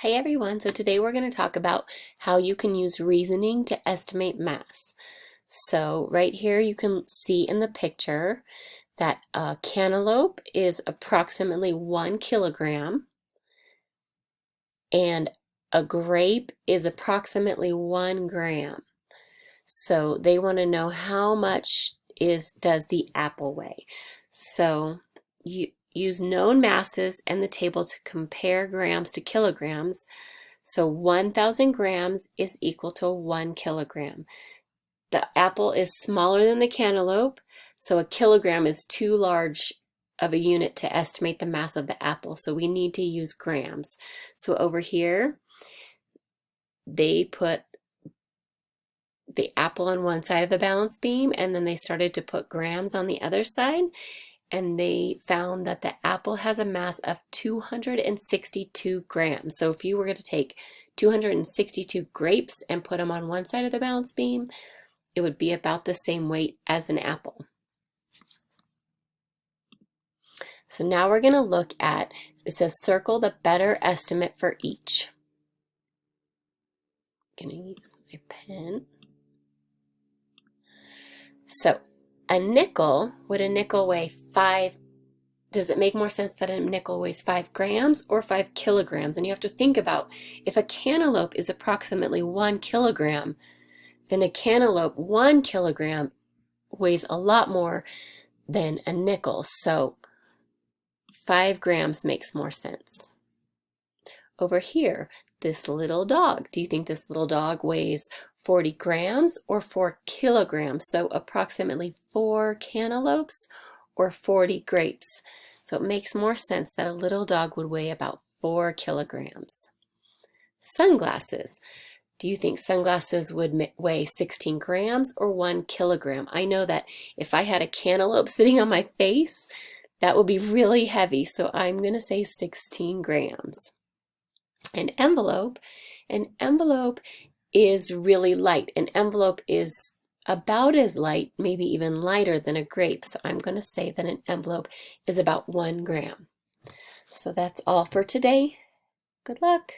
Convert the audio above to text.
Hi everyone, so today we're going to talk about how you can use reasoning to estimate mass. So right here you can see in the picture that a cantaloupe is approximately 1 kilogram and a grape is approximately 1 gram. So they want to know how much does the apple weigh. So you use known masses and the table to compare grams to kilograms. So 1,000 grams is equal to 1 kilogram. The apple is smaller than the cantaloupe, so a kilogram is too large of a unit to estimate the mass of the apple, so we need to use grams. So over here, they put the apple on one side of the balance beam, and then they started to put grams on the other side, and they found that the apple has a mass of 262 grams. So if you were going to take 262 grapes and put them on one side of the balance beam, it would be about the same weight as an apple. So now we're going to look at, it says circle the better estimate for each. I'm going to use my pen. So a nickel, would a nickel weigh 5? Does it make more sense that a nickel weighs 5 grams or 5 kilograms? And you have to think about, if a cantaloupe is approximately 1 kilogram, then a cantaloupe 1 kilogram weighs a lot more than a nickel. So 5 grams makes more sense. Over here, this little dog. Do you think this little dog weighs 40 grams or 4 kilograms? So approximately 4 cantaloupes or 40 grapes. So it makes more sense that a little dog would weigh about 4 kilograms. Sunglasses. Do you think sunglasses would weigh 16 grams or 1 kilogram? I know that if I had a cantaloupe sitting on my face, that would be really heavy, so I'm going to say 16 grams. An envelope is really light. An envelope is about as light, maybe even lighter than a grape. So I'm going to say that an envelope is about 1 gram. So that's all for today. Good luck.